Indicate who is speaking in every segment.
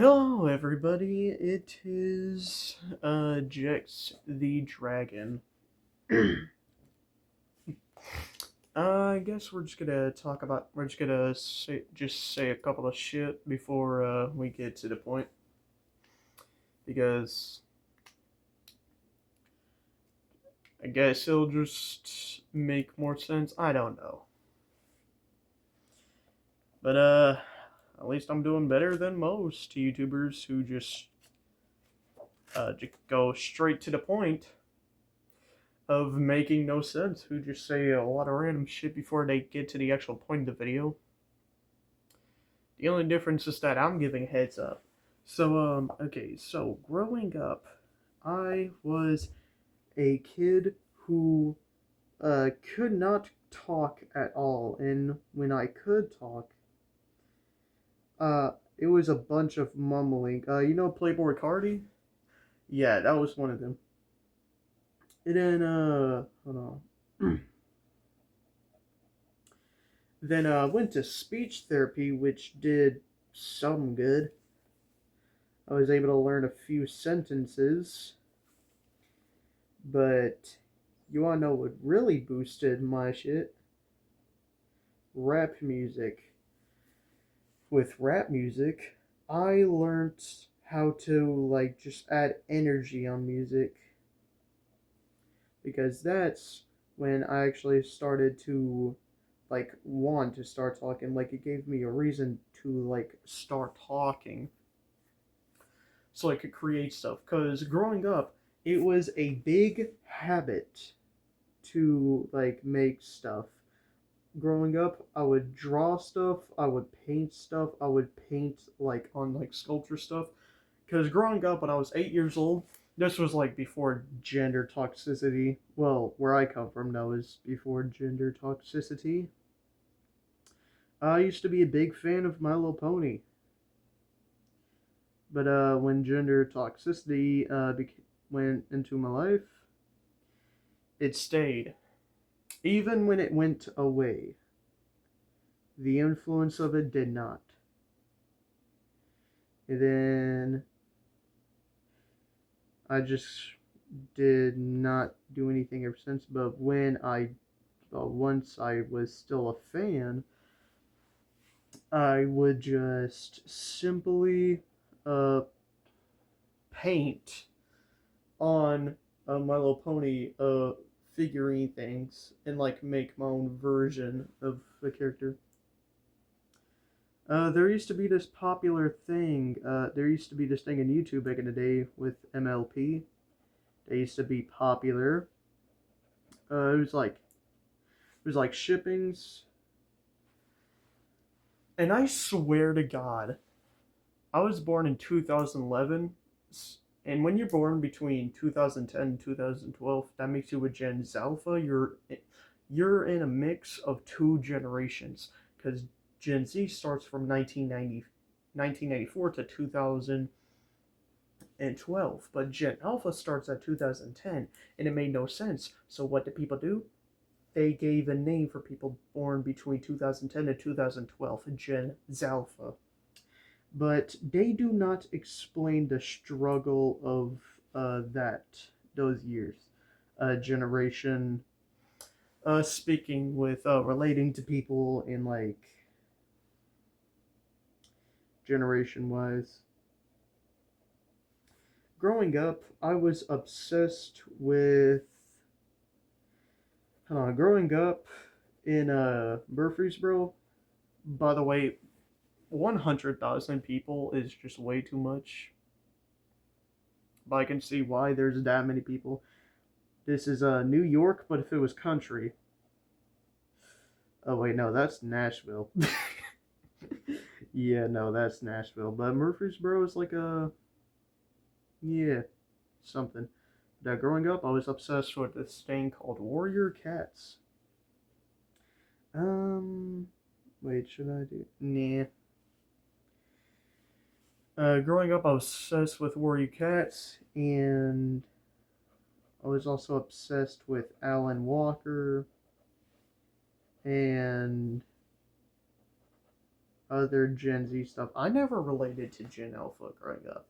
Speaker 1: Hello, everybody. It is Jex the Dragon. I guess we're just gonna say a couple of shit before we get to the point because I guess it'll just make more sense. I don't know, but at least I'm doing better than most YouTubers who just go straight to the point of making no sense, who just say a lot of random shit before they get to the actual point of the video. The only difference is that I'm giving heads up. Okay, so growing up, I was a kid who could not talk at all, and when I could talk, it was a bunch of mumbling. You know Playboy Cardi? Yeah, that was one of them. And then, hold on. Then I went to speech therapy, which did some good. I was able to learn a few sentences, but you wanna know what really boosted my shit? Rap music. With rap music, I learned how to like just add energy on music because that's when I actually started to like want to start talking. Like it gave me a reason to like start talking so I could create stuff. Because growing up, it was a big habit to like make stuff. Growing up, I would draw stuff, I would paint stuff, I would paint like on like sculpture stuff. Because growing up, when I was 8 years old, this was like before gender toxicity. Well, where I come from now is before gender toxicity. I used to be a big fan of My Little Pony. But when gender toxicity went into my life, it stayed. Even when it went away, the influence of it did not. And then I just did not do anything ever since. But once I was still a fan, I would just simply uh, paint on My Little Pony figurine things and like make my own version of the character. There used to be this popular thing. There used to be this thing in YouTube back in the day with MLP. They used to be popular. It was like shippings, and I swear to God, I was born in 2011, and when you're born between 2010 and 2012, that makes you a Gen Alpha. You're in a mix of two generations because Gen Z starts from 1994 to 2012, but Gen Alpha starts at 2010, and it made no sense. So what did people do? They gave a name for people born between 2010 and 2012, Gen Alpha. But they do not explain the struggle of those years. Generation, speaking with relating to people in like generation wise. Growing up, I was obsessed with. Growing up in Murfreesboro. By the way, 100,000 people is just way too much. But I can see why there's that many people. This is New York, but if it was country. Oh wait, no, that's Nashville. Yeah, no, that's Nashville. But Murfreesboro is like yeah, something. Growing up, I was obsessed with this thing called Warrior Cats. Um, Wait, should I do? Nah. Growing up, I was obsessed with Warrior Cats, and I was also obsessed with Alan Walker, and other Gen Z stuff. I never related to Gen Alpha growing up.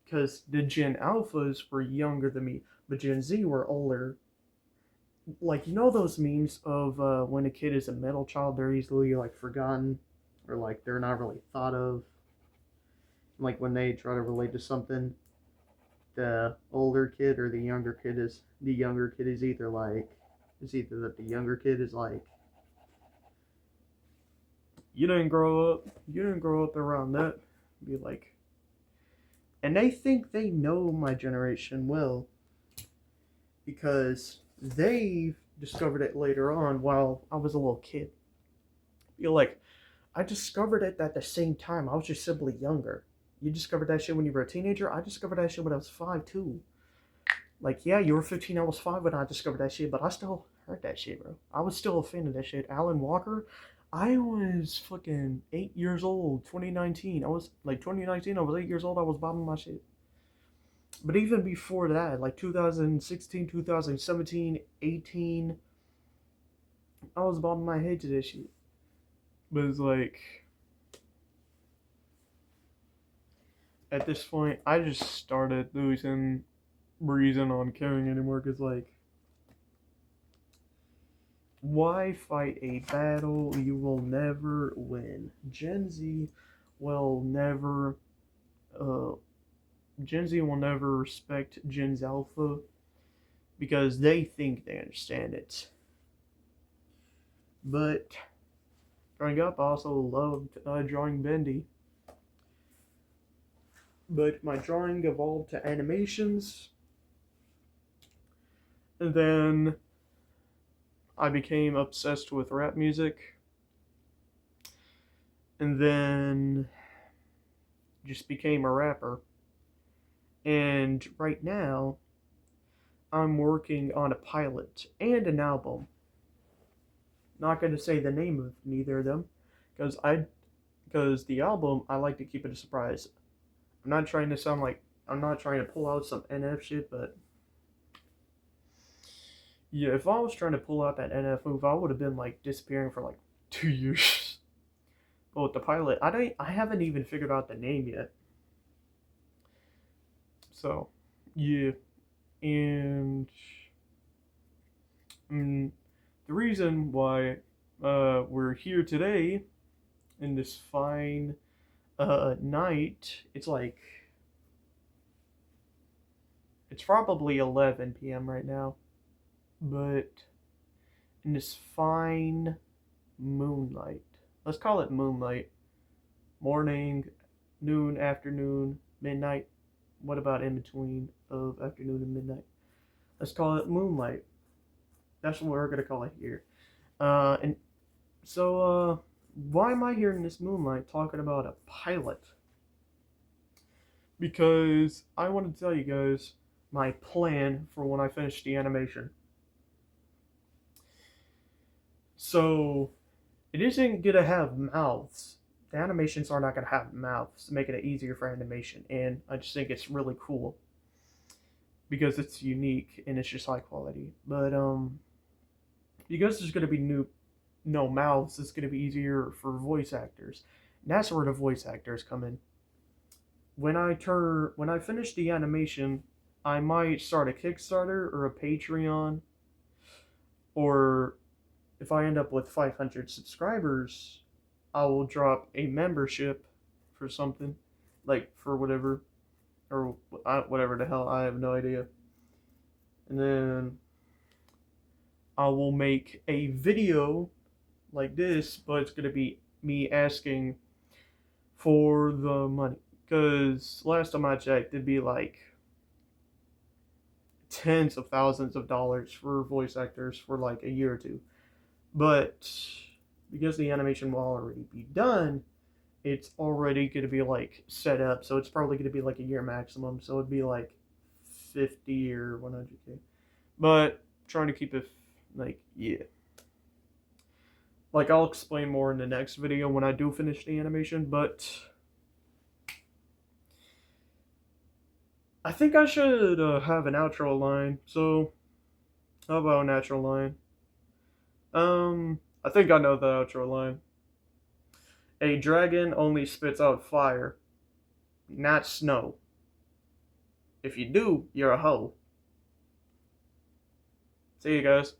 Speaker 1: Because the Gen Alphas were younger than me, but Gen Z were older. Like, you know those memes of when a kid is a middle child, they're easily, like, forgotten? Or, like, they're not really thought of? Like, when they try to relate to something, the older kid or the younger kid is either like it's either that the younger kid is like, you didn't grow up around that, be like, and they think they know my generation well because they discovered it later on while I was a little kid. You're like, I discovered it at the same time. I was just simply younger. You discovered that shit when you were a teenager. I discovered that shit when I was 5 too. Like, yeah, you were 15, I was 5 when I discovered that shit, but I still heard that shit, bro. I was still a fan of that shit. Alan Walker, I was fucking 8 years old, 2019. I was, like, 2019, I was 8 years old, I was bobbing my shit. But even before that, like 2016, 2017, 18, I was bobbing my head to this shit. But it's like, at this point, I just started losing reason on caring anymore, because, like, why fight a battle you will never win? Will never, uh, Gen Z will never respect Gen's Alpha because they think they understand it. But growing up, I also loved drawing Bendy. But my drawing evolved to animations, and then I became obsessed with rap music, and then just became a rapper. And right now, I'm working on a pilot and an album. Not going to say the name of neither of them, because the album, I like to keep it a surprise. I'm not trying to pull out some NF shit, but yeah, if I was trying to pull out that NF move, I would have been like disappearing for like 2 years. But with the pilot, I haven't even figured out the name yet. So, yeah, and the reason why we're here today in this fine night, it's probably 11 p.m. right now, but in this fine moonlight, let's call it moonlight, morning, noon, afternoon, midnight. What about in between of afternoon and midnight? Let's call it moonlight. That's what we're gonna call it here. And so, why am I here in this moonlight talking about a pilot? Because I want to tell you guys my plan for when I finish the animation. So, it isn't gonna have mouths. The animations are not gonna have mouths, making it easier for animation, and I just think it's really cool because it's unique and it's just high quality. But because there's gonna be no mouths, it's gonna be easier for voice actors. And that's where the voice actors come in. When I finish the animation, I might start a Kickstarter or a Patreon, or if I end up with 500 subscribers, I will drop a membership for something, like for whatever, or whatever the hell, I have no idea. And then I will make a video like this, but it's gonna be me asking for the money. Because last time I checked, it'd be like tens of thousands of dollars for voice actors for like a year or two. But because the animation will already be done, it's already going to be like set up. So it's probably going to be like a year maximum. So it'd be like 50 or 100K. But trying to keep it like, yeah. Like, I'll explain more in the next video when I do finish the animation, but I think I should have an outro line. So, how about an outro line? I think I know the outro line. A dragon only spits out fire, not snow. If you do, you're a hoe. See you guys.